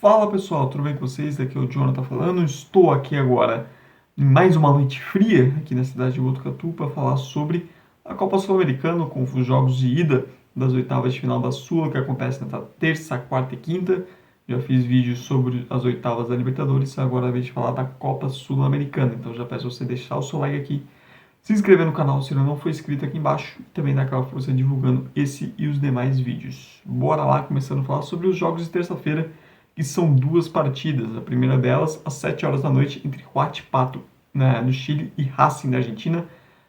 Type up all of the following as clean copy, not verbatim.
Fala pessoal, tudo bem com vocês? Daqui é o Jonathan falando. Estou aqui agora em mais uma noite fria aqui na cidade de Botucatu para falar sobre a Copa Sul-Americana com os jogos de ida das oitavas de final da Sula que acontece nesta terça, quarta e quinta. Já fiz vídeos sobre as oitavas da Libertadores, agora é a vez de falar da Copa Sul-Americana. Então já peço você deixar o seu like aqui, se inscrever no canal se ainda não for inscrito aqui embaixo e também dar aquela força divulgando esse e os demais vídeos. Bora lá, começando a falar sobre os jogos de terça-feira, que são duas partidas. A primeira delas, às 7 horas da noite, entre Huachipato, no Chile, e Racing, da Argentina.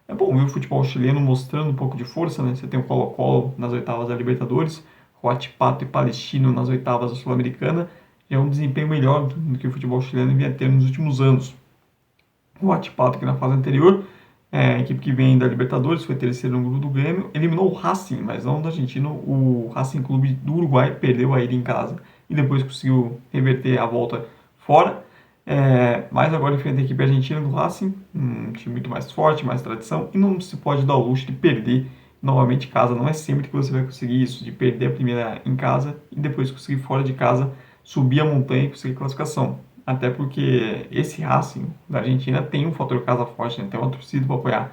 É bom ver o futebol chileno mostrando um pouco de força, né? Você tem o Colo-Colo nas oitavas da Libertadores, Huachipato e Palestino nas oitavas da Sul-Americana. É um desempenho melhor do que o futebol chileno vinha tendo nos últimos anos. O Huachipato, que na fase anterior, a equipe que vem da Libertadores, foi terceiro no grupo do Grêmio, eliminou o Racing, mas não do argentino. O Racing Clube do Uruguai perdeu a ida em casa e depois conseguiu reverter a volta fora. Mas agora enfrenta a equipe argentina do Racing, um time muito mais forte, mais tradição, e não se pode dar o luxo de perder novamente em casa. Não é sempre que você vai conseguir isso, de perder a primeira em casa e depois conseguir fora de casa subir a montanha e conseguir classificação. Até porque esse Racing da Argentina tem um fator casa forte, né? Tem uma torcida para apoiar.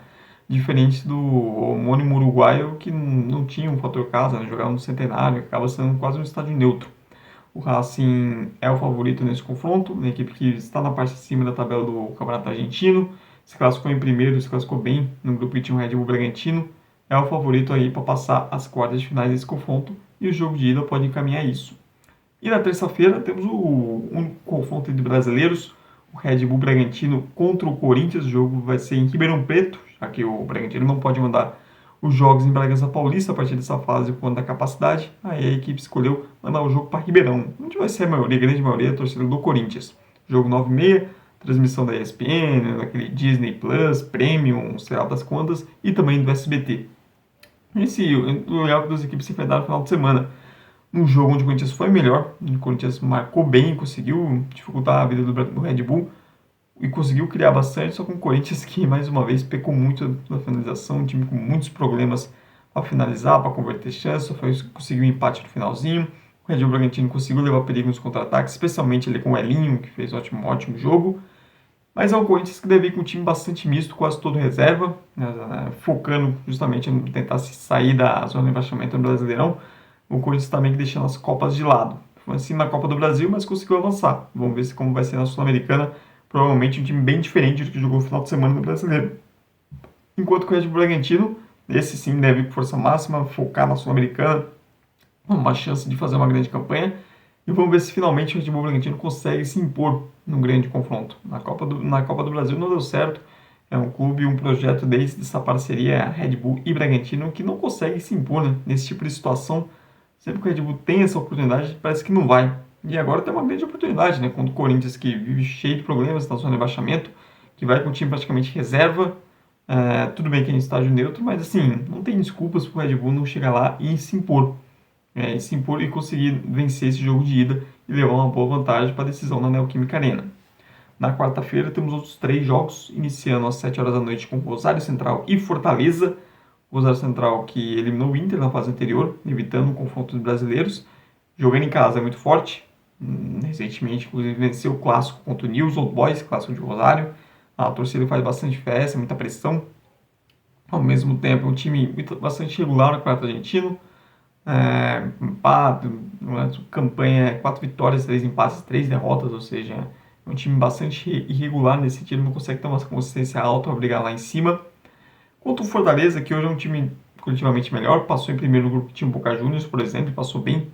Diferente do homônimo uruguaio, que não tinha um fator casa, né? Jogava no Centenário, acaba sendo quase um estádio neutro. O Racing é o favorito nesse confronto, uma equipe que está na parte de cima da tabela do Campeonato Argentino, se classificou em primeiro, se classificou bem no grupo que tinha o Red Bull Bragantino, é o favorito aí para passar as quartas de finais desse confronto, e o jogo de ida pode encaminhar isso. E na terça-feira temos um confronto entre brasileiros, o Red Bull Bragantino contra o Corinthians. O jogo vai ser em Ribeirão Preto, já que o Bragantino não pode mandar os jogos em Bragança Paulista a partir dessa fase por conta da capacidade. Aí a equipe escolheu mandar o jogo para Ribeirão, onde vai ser a grande maioria, a torcida do Corinthians. Jogo 9h30, transmissão da ESPN, daquele Disney Plus, Premium, sei lá das quantas, e também do SBT. O legal que as equipes se enfrentaram no final de semana. Um jogo onde o Corinthians foi melhor, o Corinthians marcou bem, conseguiu dificultar a vida do Red Bull e conseguiu criar bastante, só com o Corinthians que, mais uma vez, pecou muito na finalização, um time com muitos problemas para finalizar, para converter chances, só conseguiu um empate no finalzinho. O Red Bull Bragantino conseguiu levar perigo nos contra-ataques, especialmente ali com o Elinho, que fez um ótimo jogo. Mas é um Corinthians que deve ir com um time bastante misto, quase todo reserva, focando justamente em tentar se sair da zona de rebaixamento no Brasileirão. O Corinthians também que deixando as Copas de lado. Foi assim na Copa do Brasil, mas conseguiu avançar. Vamos ver como vai ser na Sul-Americana. Provavelmente um time bem diferente do que jogou no final de semana no Brasileiro. Enquanto que o Red Bull Bragantino, esse sim deve ir com força máxima, focar na Sul-Americana, uma chance de fazer uma grande campanha. E vamos ver se finalmente o Red Bull Bragantino consegue se impor num grande confronto. Na Copa do Brasil não deu certo. É um clube, um projeto desde essa parceria Red Bull e Bragantino que não consegue se impor, né, nesse tipo de situação. Sempre que o Red Bull tem essa oportunidade, parece que não vai. E agora tem uma grande oportunidade, né? Contra o Corinthians, que vive cheio de problemas na zona de rebaixamento, que vai com o time praticamente reserva. Tudo bem que é em estágio neutro, mas assim, não tem desculpas para o Red Bull não chegar lá e se impor. E conseguir vencer esse jogo de ida e levar uma boa vantagem para a decisão na Neoquímica Arena. Na quarta-feira temos outros 3 jogos, iniciando às 7 horas da noite com Rosário Central e Fortaleza. Rosário Central que eliminou o Inter na fase anterior, evitando o confronto dos brasileiros. Jogando em casa é muito forte. Recentemente, inclusive, venceu o clássico contra o News Old Boys, clássico de Rosário. A torcida faz bastante festa, muita pressão. Ao mesmo tempo, é um time bastante regular no campeonato argentino. Empate, campanha 4 vitórias, 3 empates, 3 derrotas, ou seja, é um time bastante irregular nesse sentido, não consegue ter uma consistência alta para brigar lá em cima. Quanto o Fortaleza, que hoje é um time coletivamente melhor, passou em primeiro no grupo que tinha o Boca Juniors, por exemplo, passou bem.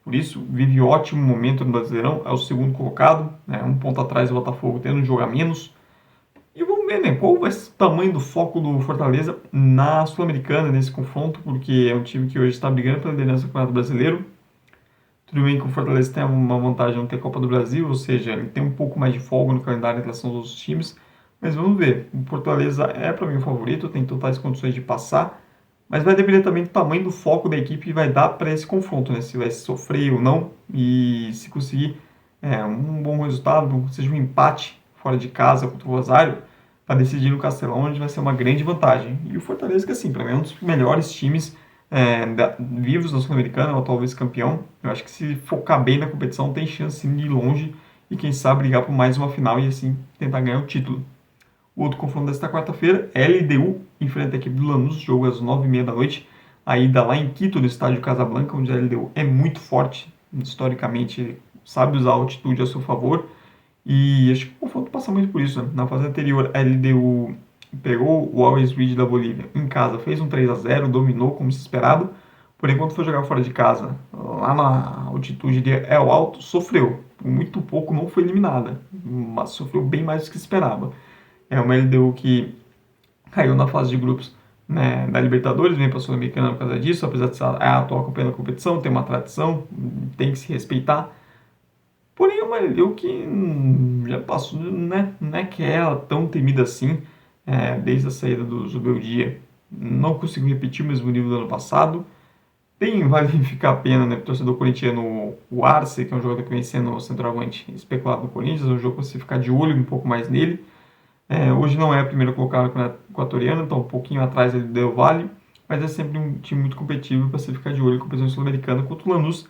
Por isso, vive ótimo momento no Brasileirão, é o segundo colocado, um ponto atrás do Botafogo, tendo um jogo a menos. E vamos ver, né, qual vai ser o tamanho do foco do Fortaleza na Sul-Americana, nesse confronto, porque é um time que hoje está brigando pela liderança do Campeonato Brasileiro. Tudo bem que o Fortaleza tem uma vantagem de não ter Copa do Brasil, ou seja, ele tem um pouco mais de folga no calendário em relação aos outros times. Mas vamos ver, o Fortaleza é para mim o favorito, tem totais condições de passar, mas vai depender também do tamanho do foco da equipe que vai dar para esse confronto, né? Se vai sofrer ou não, e se conseguir um bom resultado, seja um empate fora de casa contra o Rosário, para decidir no Castelão, onde vai ser uma grande vantagem. E o Fortaleza, que assim, para mim é um dos melhores times vivos na Sul-Americana, é o atual vice-campeão. Eu acho que se focar bem na competição tem chance sim, de ir longe e quem sabe brigar por mais uma final e assim tentar ganhar o título. O outro confronto desta quarta-feira, LDU enfrenta a equipe do Lanús, jogo às 9h30 da noite. A ida lá em Quito, no estádio Casablanca, onde a LDU é muito forte, historicamente sabe usar a altitude a seu favor. E acho que o confronto passa muito por isso, né? Na fase anterior, a LDU pegou o Always Ready da Bolívia em casa, fez um 3-0, dominou como se esperava. Porém, quando foi jogar fora de casa, lá na altitude de El Alto, sofreu. Por muito pouco não foi eliminada, mas sofreu bem mais do que se esperava. É uma LDU que caiu na fase de grupos, né, da Libertadores, vem para a Sul-Americana por causa disso, apesar de ser a atual campeã da competição, tem uma tradição, tem que se respeitar. Porém, é uma LDU que já passou, né, não é que é ela tão temida assim, desde a saída do Zubeldia. Não conseguiu repetir o mesmo nível do ano passado. Vale ficar a pena, né, pro torcedor corintiano, o Arce, que é um jogador que vem sendo centroavante especulado no Corinthians, é um jogo para você ficar de olho um pouco mais nele. Hoje não é a primeira colocada no Campeonato Equatoriano, então um pouquinho atrás ele deu Vale, mas é sempre um time muito competitivo para você ficar de olho com a competição sul-americana contra o Lanús,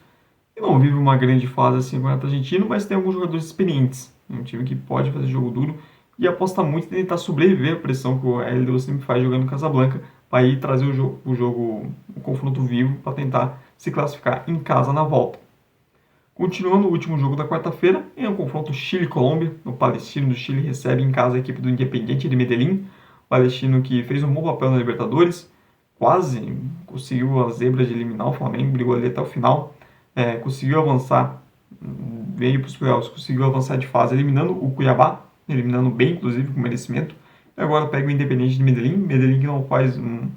que não vive uma grande fase assim com o Campeonato Argentino, mas tem alguns jogadores experientes. É um time que pode fazer jogo duro e aposta muito em tentar sobreviver à pressão que o LDU sempre faz jogando no Casablanca, para ir trazer o confronto vivo para tentar se classificar em casa na volta. Continuando o último jogo da quarta-feira, em um confronto Chile-Colômbia, o Palestino do Chile recebe em casa a equipe do Independiente de Medellín, o Palestino que fez um bom papel na Libertadores, quase conseguiu a zebra de eliminar o Flamengo, brigou ali até o final, conseguiu avançar, veio para os playoffs, conseguiu avançar de fase, eliminando o Cuiabá, eliminando bem, inclusive, com merecimento, e agora pega o Independiente de Medellín, Medellín que não faz um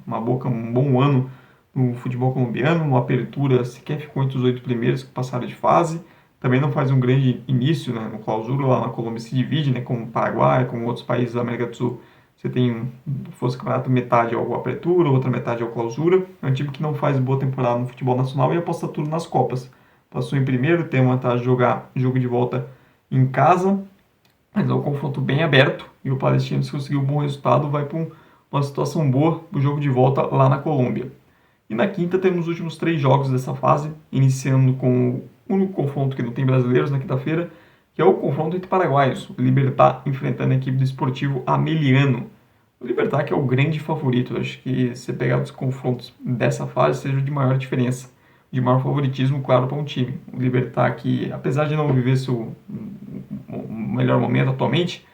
bom ano no futebol colombiano, no Apertura sequer ficou entre os 8 primeiros que passaram de fase, também não faz um grande início, né, no Clausura, lá na Colômbia se divide, né, com o Paraguai, com outros países da América do Sul, você tem, fosse campeonato, metade ao Apertura, outra metade ao Clausura, é um time que não faz boa temporada no futebol nacional e aposta tudo nas Copas. Passou em primeiro, tem uma vantagem de jogar jogo de volta em casa, mas é um confronto bem aberto e o Palestino, se conseguir um bom resultado, vai para uma situação boa para o jogo de volta lá na Colômbia. E na quinta temos os últimos 3 jogos dessa fase, iniciando com o único confronto que não tem brasileiros na quinta-feira, que é o confronto entre paraguaios, o Libertad enfrentando a equipe do Esportivo Ameliano. O Libertad que é o grande favorito, acho que se pegar os confrontos dessa fase seja de maior diferença, de maior favoritismo, claro, para um time. O Libertad que, apesar de não viver seu melhor momento atualmente,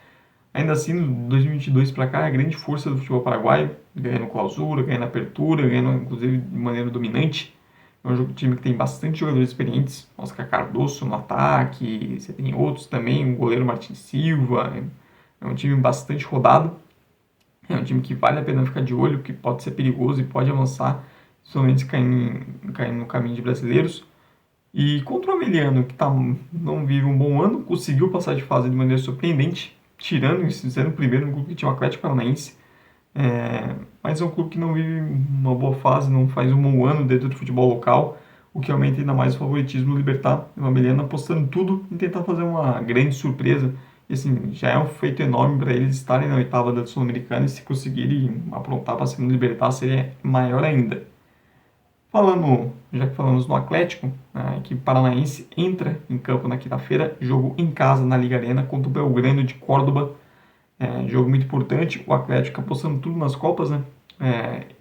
ainda assim, 2022 para cá, é a grande força do futebol paraguaio, ganhando clausura, ganhando apertura, ganhando inclusive de maneira dominante. É um time que tem bastante jogadores experientes, Oscar Cardoso no ataque, você tem outros também, o goleiro Martin Silva. É um time bastante rodado, é um time que vale a pena ficar de olho, que pode ser perigoso e pode avançar, somente caindo no caminho de brasileiros. E contra o Ameliano, que não vive um bom ano, conseguiu passar de fase de maneira surpreendente, tirando e sendo primeiro no grupo que tinha o Atlético Paranaense. Mas é um clube que não vive uma boa fase, não faz um bom ano dentro do futebol local, o que aumenta ainda mais o favoritismo do Libertad. O Ameliano apostando tudo em tentar fazer uma grande surpresa. E assim, já é um feito enorme para eles estarem na oitava da Sul-Americana e se conseguirem aprontar para cima do Libertad seria maior ainda. Já que falamos no Atlético, a equipe paranaense entra em campo na quinta-feira, jogo em casa na Liga Arena contra o Belgrano de Córdoba. Jogo muito importante, o Atlético apostando tudo nas Copas, né?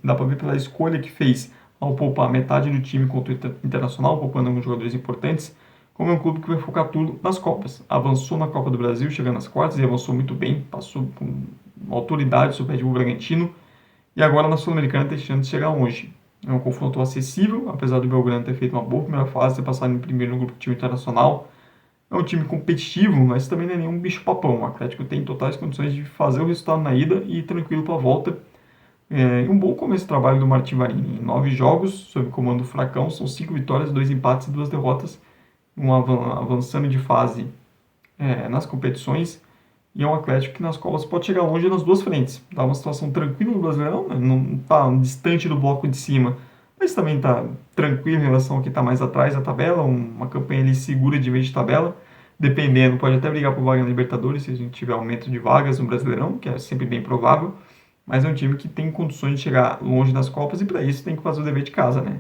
Dá para ver pela escolha que fez ao poupar metade do time contra o Internacional, poupando alguns jogadores importantes, como é um clube que vai focar tudo nas Copas. Avançou na Copa do Brasil, chegando às quartas e avançou muito bem, passou com autoridade sobre o Red Bull Bragantino, e agora na Sul-Americana tem chance de chegar longe. É um confronto acessível, apesar do Belgrano ter feito uma boa primeira fase, ter passado em primeiro no grupo do time internacional. É um time competitivo, mas também não é nenhum bicho-papão. O Atlético tem totais condições de fazer o resultado na ida e ir tranquilo para a volta. E um bom começo de trabalho do Martin Varini. Em 9 jogos, sob comando do Fracão, são 5 vitórias, 2 empates e 2 derrotas, avançando de fase nas competições. E é um Atlético que nas Copas pode chegar longe nas duas frentes. Está uma situação tranquila no Brasileirão, né? Não está distante do bloco de cima, mas também está tranquilo em relação ao que está mais atrás da tabela, uma campanha ali segura de meio de tabela, dependendo, pode até brigar por vaga na Libertadores, se a gente tiver aumento de vagas no Brasileirão, que é sempre bem provável, mas é um time que tem condições de chegar longe nas Copas e para isso tem que fazer o dever de casa, né?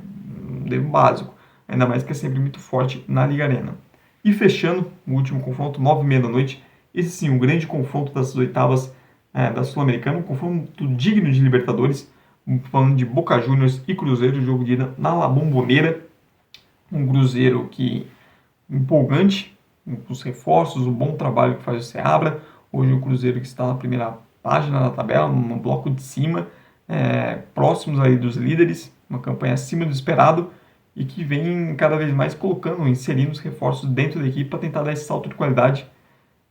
Um dever básico, ainda mais que é sempre muito forte na Liga Arena. E fechando o último confronto, 9h30 da noite, esse sim, um grande confronto das oitavas da Sul-Americana, um confronto digno de Libertadores, falando de Boca Juniors e Cruzeiro, jogo de ida na La Bombonera, um Cruzeiro que empolgante, com os reforços, o bom trabalho que faz o Seabra. Hoje o Cruzeiro que está na primeira página da tabela, no bloco de cima, próximos aí dos líderes, uma campanha acima do esperado e que vem cada vez mais colocando, inserindo os reforços dentro da equipe para tentar dar esse salto de qualidade.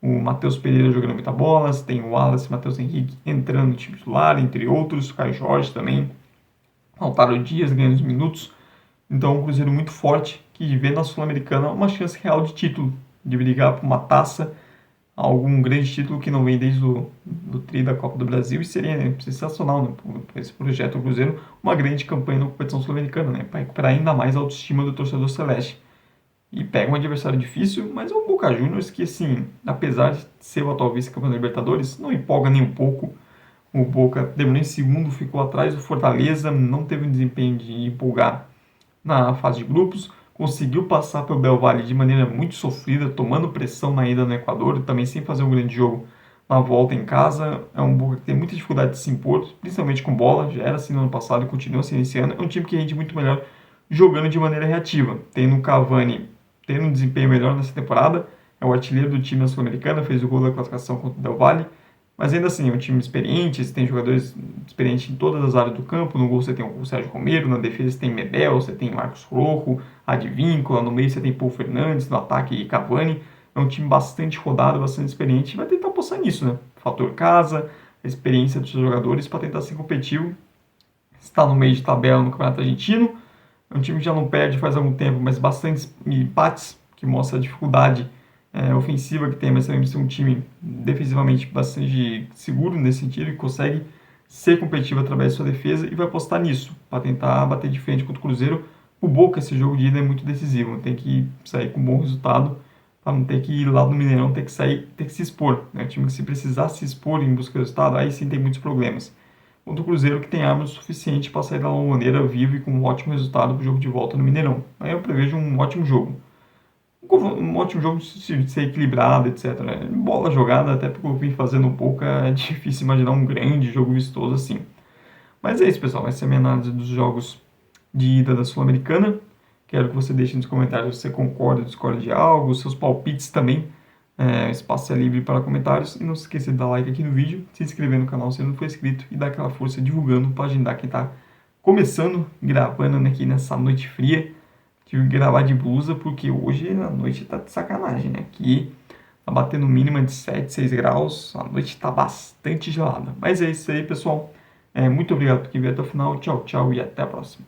O Matheus Pereira jogando muita bola, tem o Wallace, Matheus Henrique entrando no time titular, entre outros, o Caio Jorge também, Lautaro Dias ganhando os minutos. Então, um Cruzeiro muito forte que vê na Sul-Americana uma chance real de título, de brigar por uma taça, algum grande título que não vem desde o tri da Copa do Brasil e seria, né, sensacional, né, para esse projeto do Cruzeiro, uma grande campanha na competição sul-americana, né, para recuperar ainda mais a autoestima do torcedor celeste. E pega um adversário difícil, mas é o Boca Juniors que, assim, apesar de ser o atual vice-campeão da Libertadores, não empolga nem um pouco. O Boca terminou em segundo, ficou atrás do Fortaleza, não teve um desempenho de empolgar na fase de grupos, conseguiu passar pelo Del Valle de maneira muito sofrida, tomando pressão na ida no Equador, também sem fazer um grande jogo na volta em casa. É um Boca que tem muita dificuldade de se impor, principalmente com bola, já era assim no ano passado e continua assim esse ano. É um time que rende muito melhor jogando de maneira reativa. Tem no Cavani tendo um desempenho melhor nessa temporada, é o artilheiro do time sul-americano, fez o gol da classificação contra o Del Valle, mas ainda assim, é um time experiente, você tem jogadores experientes em todas as áreas do campo. No gol você tem o Sérgio Romero, na defesa você tem Medel, você tem Marcos Rojo, Advíncula, no meio você tem Paul Fernandes, no ataque Cavani. É um time bastante rodado, bastante experiente, e vai tentar apostar nisso, né? Fator casa, a experiência dos seus jogadores para tentar ser competitivo. Está no meio de tabela no Campeonato Argentino, é um time que já não perde faz algum tempo, mas bastantes empates, que mostra a dificuldade ofensiva que tem, mas também ser um time defensivamente bastante seguro nesse sentido, que consegue ser competitivo através da sua defesa e vai apostar nisso, para tentar bater de frente contra o Cruzeiro. O Boca, esse jogo de ida é muito decisivo, tem que sair com um bom resultado, para não ter que ir lá no Mineirão, ter que sair, ter que se expor. É um time que se precisar se expor em busca do resultado, aí sim tem muitos problemas. Contra o Cruzeiro que tem armas o suficiente para sair da maneira vivo e com um ótimo resultado para o jogo de volta no Mineirão. Aí eu prevejo um ótimo jogo. Um ótimo jogo de ser equilibrado, etc. Bola jogada, até porque eu vim fazendo um pouco, é difícil imaginar um grande jogo vistoso assim. Mas é isso, pessoal. Essa é a minha análise dos jogos de ida da Sul-Americana. Quero que você deixe nos comentários se você concorda ou discorda de algo, seus palpites também. O espaço é livre para comentários. E não se esqueça de dar like aqui no vídeo, se inscrever no canal se não for inscrito e dar aquela força divulgando para agendar quem está começando, gravando aqui nessa noite fria. Tive que gravar de blusa porque hoje a noite tá de sacanagem, né? Aqui tá batendo mínima de 7, 6 graus, a noite tá bastante gelada. Mas é isso aí, pessoal. Muito obrigado por quem veio até o final. Tchau, tchau e até a próxima.